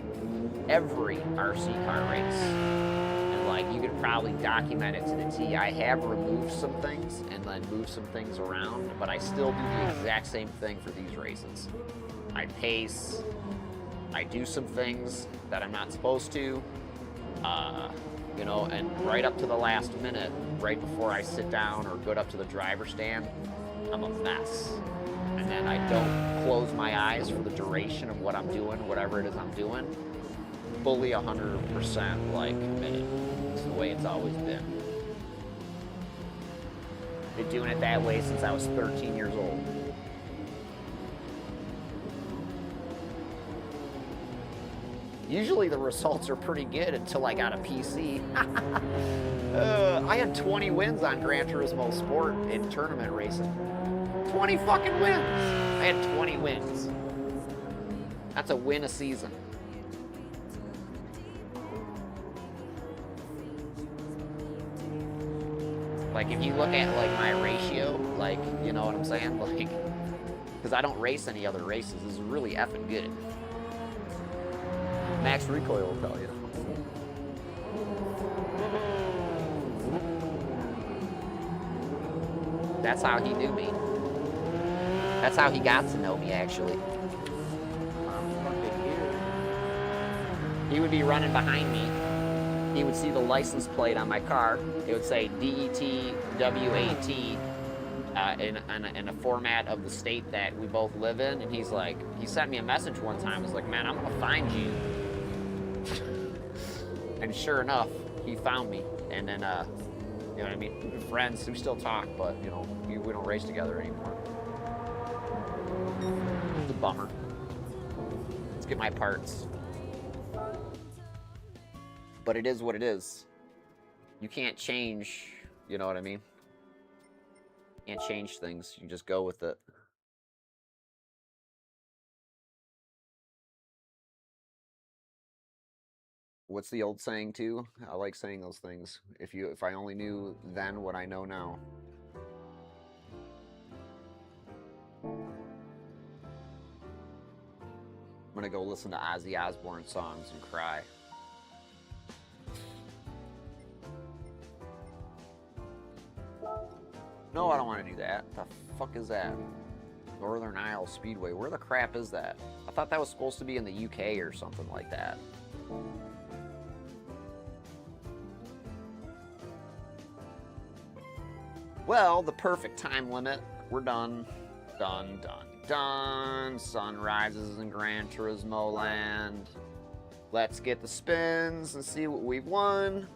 every RC car race. And, like, you could probably document it to the T. I have removed some things and then moved some things around, but I still do the exact same thing for these races. I pace. I do some things that I'm not supposed to, you know, and right up to the last minute, right before I sit down or go up to the driver's stand, I'm a mess. And then I don't close my eyes for the duration of what I'm doing, whatever it is I'm doing. Fully 100% like committed. It's the way it's always been. Been doing it that way since I was 13 years old. Usually the results are pretty good until I got a PC. I had 20 wins on Gran Turismo Sport in tournament racing. 20 fucking wins! I had 20 wins. That's a win a season. Like, if you look at, like, my ratio, like, you know what I'm saying? Like, because I don't race any other races. This is really effing good. Max Recoil will tell you. That's how he knew me. That's how he got to know me, actually. He would be running behind me. He would see the license plate on my car. It would say DET-WAT in a format of the state that we both live in. And he's like, he sent me a message one time. He's like, man, I'm gonna find you. And sure enough, he found me. And then, you know what I mean? We've been friends, we still talk, but, you know, we don't race together anymore. It's a bummer. Let's get my parts. But it is what it is. You can't change, you know what I mean? Can't change things. You just go with it. What's the old saying too? I like saying those things. If I only knew then what I know now. I'm gonna go listen to Ozzy Osbourne songs and cry. No, I don't want to do that. The fuck is that? Northern Isle Speedway. Where the crap is that? I thought that was supposed to be in the UK or something like that. Well, the perfect time limit. We're done. Done, done, done. Sun rises in Gran Turismo land. Let's get the spins and see what we've won.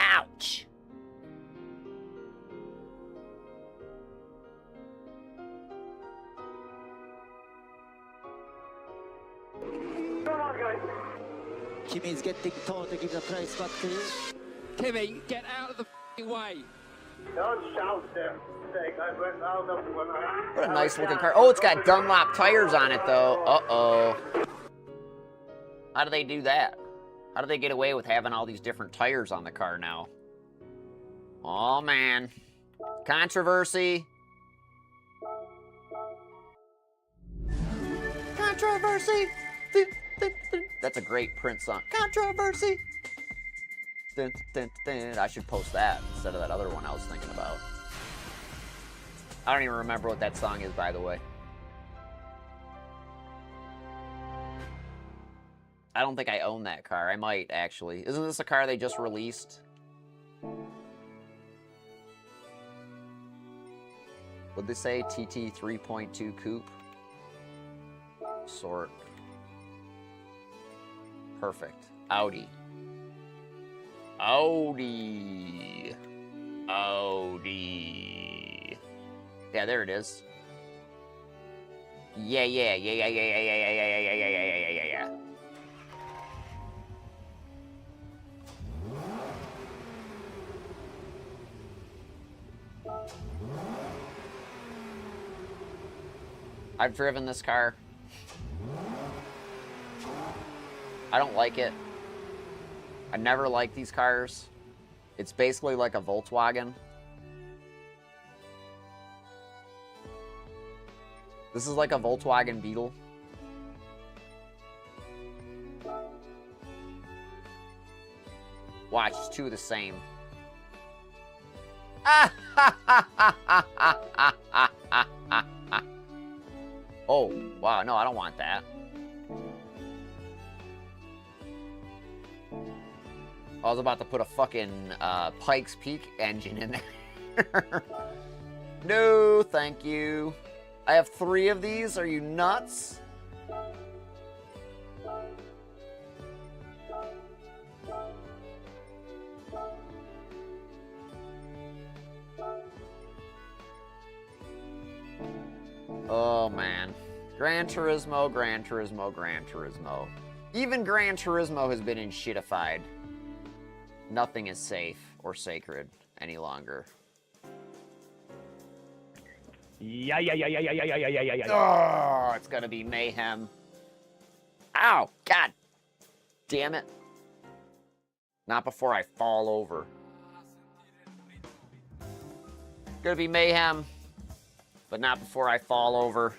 Ouch! Come on, guys. Kimmy's getting told to give the place back to you. Kimmy, get out of the f***ing way. Don't shout there. I went out of when I... What a nice looking car. Oh, it's got Dunlop tires on it though. Uh-oh. How do they do that? How do they get away with having all these different tires on the car now? Oh man. Controversy. Controversy. That's a great Prince song. Controversy. I should post that instead of that other one I was thinking about. I don't even remember what that song is, by the way. I don't think I own that car. I might, actually. Isn't this a car they just released? Would they say TT 3.2 Coupe? Sort. Perfect. Audi. Audi. Audi. Yeah, there it is. Yeah. I've driven this car. I don't like it. I never liked these cars. It's basically like a Volkswagen. This is like a Volkswagen Beetle. Watch, it's two of the same. Oh, wow, no, I don't want that. I was about to put a fucking Pikes Peak engine in there. No, thank you. I have 3 of these. Are you nuts? Oh, man. Gran Turismo, Gran Turismo, Gran Turismo. Even Gran Turismo has been shitified. Nothing is safe or sacred any longer. Yeah. Oh, it's gonna be mayhem. Ow! God damn it. Not before I fall over. Gonna be mayhem, but not before I fall over.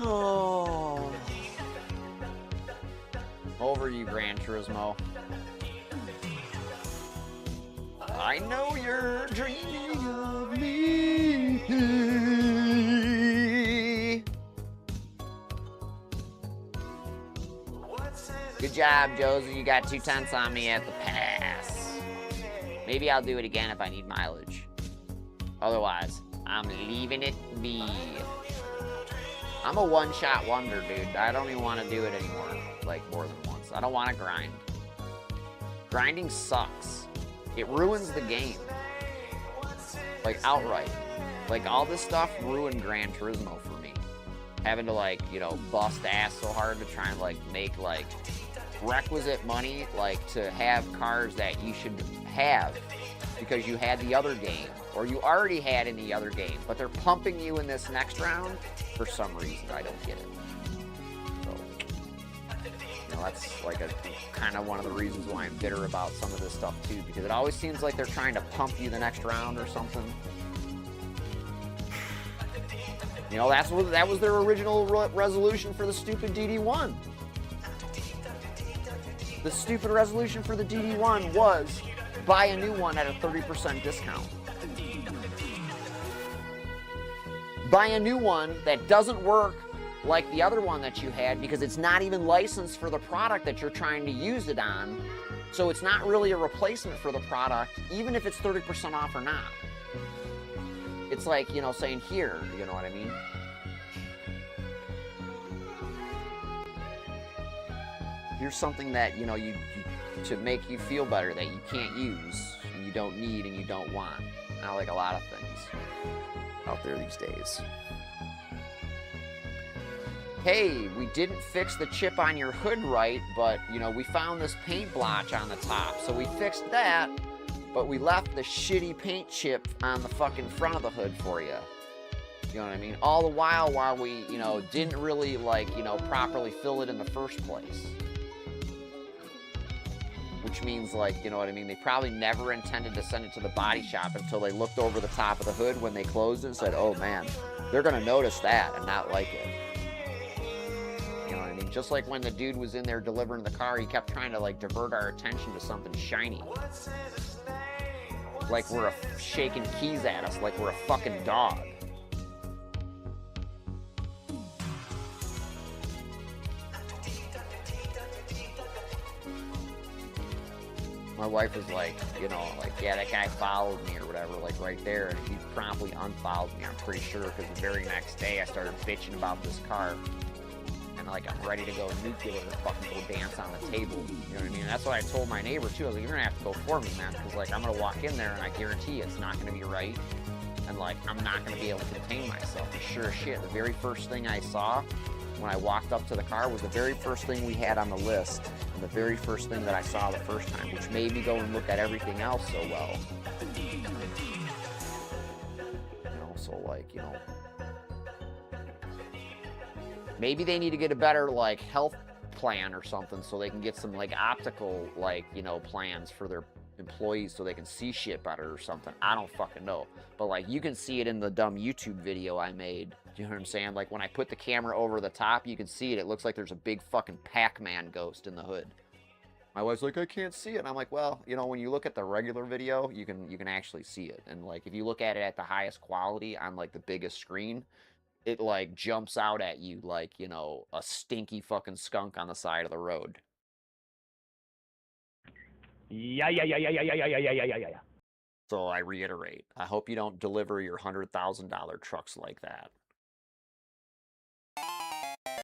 Oh. Over you, Gran Turismo. I know you're dreaming of me. Good job, Josie. You got 2 tenths on me at the pass. Maybe I'll do it again if I need mileage. Otherwise, I'm leaving it be. I'm a one-shot wonder, dude. I don't even want to do it anymore, like more than once. I don't want to grind. Grinding sucks. It ruins the game. Like, outright. Like, all this stuff ruined Gran Turismo for me. Having to, like, you know, bust ass so hard to try and, like, make, like, requisite money, like, to have cars that you should have because you had the other game, or you already had in the other game, but they're pumping you in this next round for some reason. I don't get it. So, you know, that's like a kind of one of the reasons why I'm bitter about some of this stuff too, because it always seems like they're trying to pump you the next round or something. You know, that was their original resolution for the stupid DD1. The stupid resolution for the DD1 was buy a new one at a 30% discount. Buy a new one that doesn't work like the other one that you had because it's not even licensed for the product that you're trying to use it on. So it's not really a replacement for the product, even if it's 30% off or not. It's like, you know, saying here, you know what I mean? Here's something that, you know, you to make you feel better that you can't use, and you don't need, and you don't want. Not like a lot of things out there these days. Hey, we didn't fix the chip on your hood right, but, you know, we found this paint blotch on the top. So we fixed that, but we left the shitty paint chip on the fucking front of the hood for you. You know what I mean? All the while we, you know, didn't really, like, you know, properly fill it in the first place. Which means, like, you know what I mean? They probably never intended to send it to the body shop until they looked over the top of the hood when they closed it and said, oh man, they're gonna notice that and not like it. You know what I mean? Just like when the dude was in there delivering the car, he kept trying to, like, divert our attention to something shiny. Like we're shaking keys at us, like we're a fucking dog. My wife was like, you know, like, yeah, that guy followed me or whatever, like right there, and he promptly unfollowed me, I'm pretty sure, because the very next day I started bitching about this car, and like, I'm ready to go nuclear and fucking go dance on the table, you know what I mean? And that's what I told my neighbor too. I was like, you're gonna have to go for me, man, because like, I'm gonna walk in there and I guarantee it's not gonna be right, and like, I'm not gonna be able to contain myself. And sure as shit, the very first thing I saw when I walked up to the car was the very first thing we had on the list, and the very first thing that I saw the first time, which made me go and look at everything else so well. You know, so like, you know, maybe they need to get a better, like, health plan or something so they can get some, like, optical, like, you know, plans for their employees so they can see shit better or something. I don't fucking know. But, like, you can see it in the dumb YouTube video I made. You know what I'm saying? Like, when I put the camera over the top, you can see it. It looks like there's a big fucking Pac-Man ghost in the hood. My wife's like, I can't see it. And I'm like, well, you know, when you look at the regular video, you can actually see it. And, like, if you look at it at the highest quality on, like, the biggest screen, it, like, jumps out at you like, you know, a stinky fucking skunk on the side of the road. Yeah. So I reiterate, I hope you don't deliver your $100,000 trucks like that.